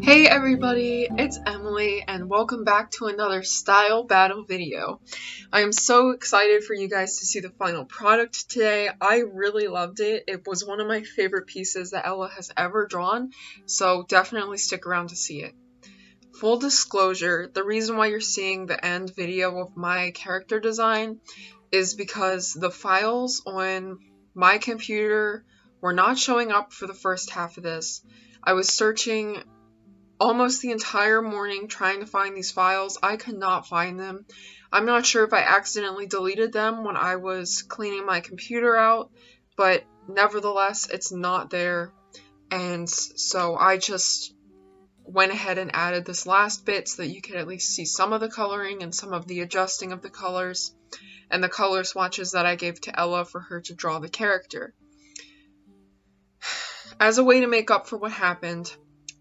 Hey everybody, it's Emily and welcome back to another style battle video. I am so excited for you guys to see the final product today. I really loved it. It was one of my favorite pieces that Ella has ever drawn, so definitely stick around to see it. Full disclosure, the reason why you're seeing the end video of my character design is because the files on my computer were not showing up for the first half of this. I was searching almost the entire morning trying to find these files. I could not find them. I'm not sure if I accidentally deleted them when I was cleaning my computer out, but nevertheless, it's not there. And so I just went ahead and added this last bit so that you could at least see some of the coloring and some of the adjusting of the colors and the color swatches that I gave to Ella for her to draw the character. As a way to make up for what happened,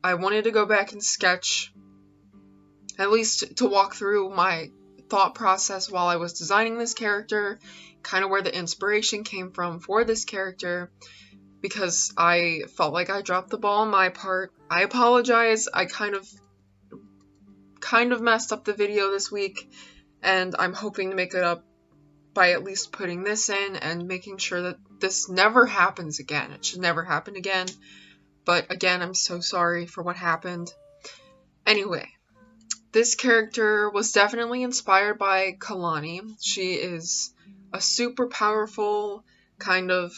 I wanted to go back and sketch, at least to walk through my thought process while I was designing this character, kind of where the inspiration came from for this character, because I felt like I dropped the ball on my part. I apologize, I kind of messed up the video this week, and I'm hoping to make it up by at least putting this in and making sure that this never happens again. It should never happen again. But again, I'm so sorry for what happened. Anyway, this character was definitely inspired by Kalani. She is a super powerful, kind of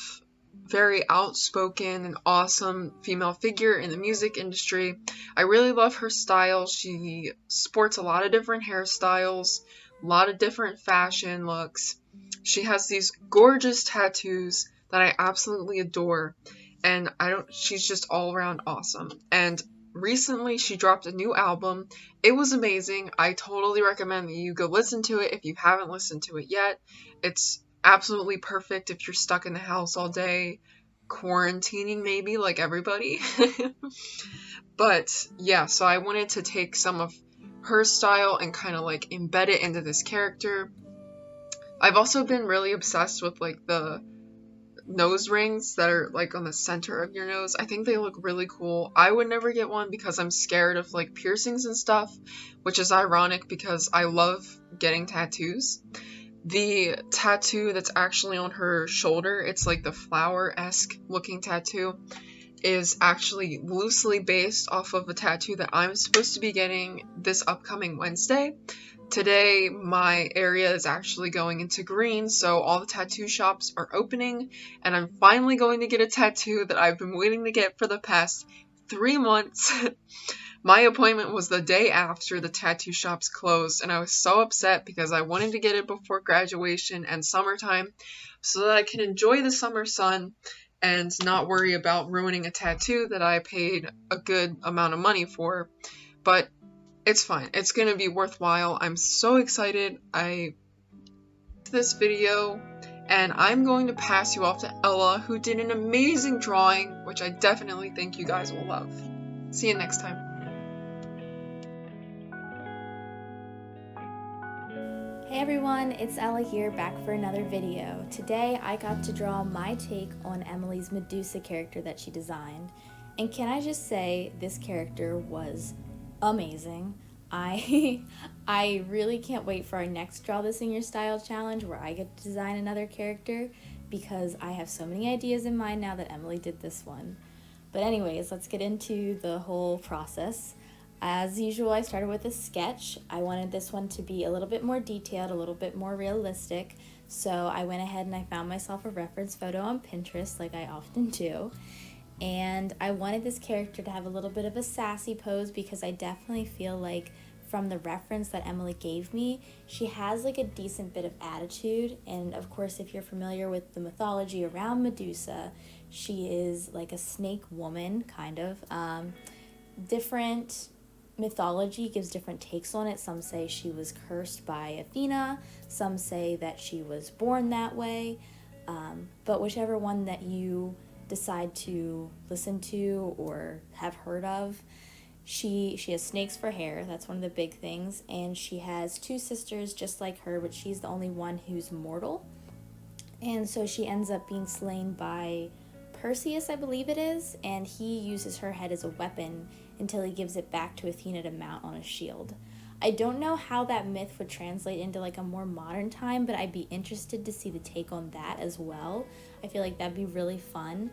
very outspoken and awesome female figure in the music industry. I really love her style. She sports a lot of different hairstyles, a lot of different fashion looks. She has these gorgeous tattoos that I absolutely adore. And she's just all around awesome. And recently she dropped a new album. It was amazing. I totally recommend that you go listen to it if you haven't listened to it yet. It's absolutely perfect if you're stuck in the house all day, quarantining maybe like everybody. But yeah, so I wanted to take some of her style and kind of like embed it into this character. I've also been really obsessed with like the nose rings that are like on the center of your nose. I think they look really cool. I would never get one because I'm scared of like piercings and stuff, which is ironic because I love getting tattoos. The tattoo that's actually on her shoulder, it's like the flower-esque looking tattoo, is actually loosely based off of a tattoo that I'm supposed to be getting this upcoming Wednesday. Today, my area is actually going into green, so all the tattoo shops are opening, and I'm finally going to get a tattoo that I've been waiting to get for the past 3 months. My appointment was the day after the tattoo shops closed, and I was so upset because I wanted to get it before graduation and summertime so that I can enjoy the summer sun and not worry about ruining a tattoo that I paid a good amount of money for. But it's fine. It's gonna be worthwhile. I'm so excited. I did this video, and I'm going to pass you off to Ella, who did an amazing drawing, which I definitely think you guys will love. See you next time. Hey everyone, it's Ella here, back for another video. Today I got to draw my take on Emily's Medusa character that she designed. And can I just say, this character was amazing. I really can't wait for our next Draw This in Your Style challenge where I get to design another character because I have so many ideas in mind now that Emily did this one. But anyways, let's get into the whole process. As usual, I started with a sketch. I wanted this one to be a little bit more detailed, a little bit more realistic, so I went ahead and I found myself a reference photo on Pinterest like I often do. And I wanted this character to have a little bit of a sassy pose because I definitely feel like from the reference that Emily gave me, she has like a decent bit of attitude. And of course, if you're familiar with the mythology around Medusa, she is like a snake woman, kind of. Different mythology gives different takes on it. Some say she was cursed by Athena, some say that she was born that way, but whichever one that you decide to listen to or have heard of, she has snakes for hair. That's one of the big things. And she has 2 sisters just like her, but she's the only one who's mortal. And so she ends up being slain by Perseus, I believe it is, and he uses her head as a weapon until he gives it back to Athena to mount on a shield. I don't know how that myth would translate into like a more modern time, but I'd be interested to see the take on that as well. I feel like that'd be really fun.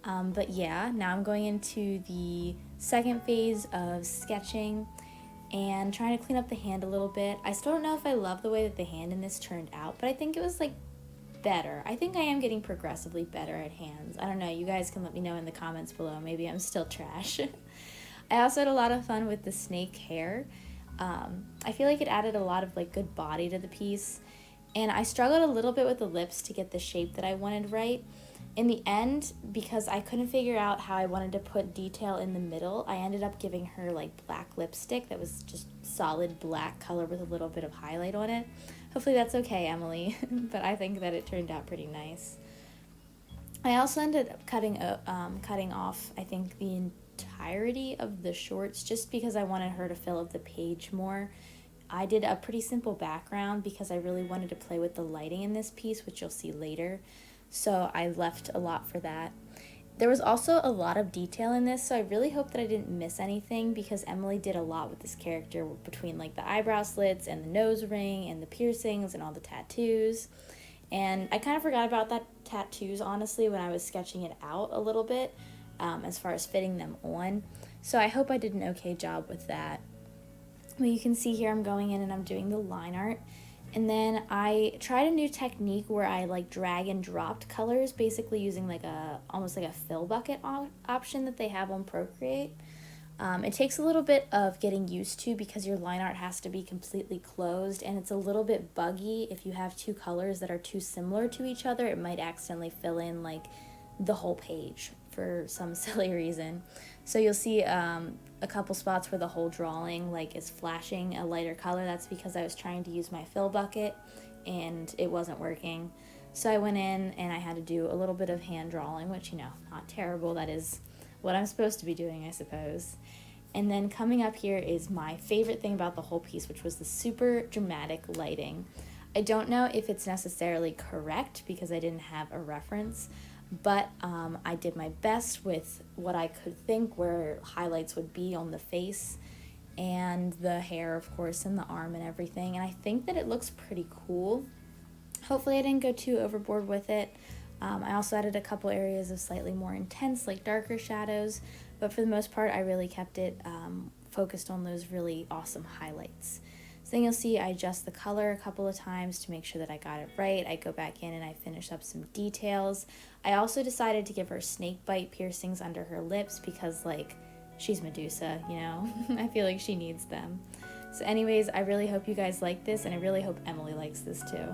But yeah, now I'm going into the second phase of sketching and trying to clean up the hand a little bit. I still don't know if I love the way that the hand in this turned out, but I think it was like better. I think I am getting progressively better at hands. I don't know, you guys can let me know in the comments below. Maybe I'm still trash. I also had a lot of fun with the snake hair. I feel like it added a lot of like good body to the piece, and I struggled a little bit with the lips to get the shape that I wanted right. In the end, because I couldn't figure out how I wanted to put detail in the middle, I ended up giving her like black lipstick that was just solid black color with a little bit of highlight on it. Hopefully that's okay, Emily, but I think that it turned out pretty nice. I also ended up cutting off, I think, the entirety of the shorts just because I wanted her to fill up the page more. I did a pretty simple background because I really wanted to play with the lighting in this piece, which you'll see later. So I left a lot for that. There was also a lot of detail in this, so I really hope that I didn't miss anything because Emily did a lot with this character between like the eyebrow slits and the nose ring and the piercings and all the tattoos. And I kind of forgot about that tattoos, honestly, when I was sketching it out a little bit as far as fitting them on. So I hope I did an okay job with that. Well, you can see here I'm going in and I'm doing the line art. And then I tried a new technique where I like drag and dropped colors, basically using like almost like a fill bucket option that they have on Procreate. It takes a little bit of getting used to because your line art has to be completely closed, and it's a little bit buggy if you have two colors that are too similar to each other. It might accidentally fill in like the whole page for some silly reason. So you'll see a couple spots where the whole drawing like is flashing a lighter color. That's because I was trying to use my fill bucket and it wasn't working. So I went in and I had to do a little bit of hand drawing, which, you know, not terrible. That is what I'm supposed to be doing, I suppose. And then coming up here is my favorite thing about the whole piece, which was the super dramatic lighting. I don't know if it's necessarily correct because I didn't have a reference, but I did my best with what I could think where highlights would be on the face and the hair, of course, and the arm and everything. And I think that it looks pretty cool. Hopefully I didn't go too overboard with it. I also added a couple areas of slightly more intense, like darker shadows, but for the most part I really kept it focused on those really awesome highlights. So then you'll see I adjust the color a couple of times to make sure that I got it right. I go back in and I finish up some details. I also decided to give her snake bite piercings under her lips because, like, she's Medusa, you know? I feel like she needs them. So anyways, I really hope you guys like this, and I really hope Emily likes this too.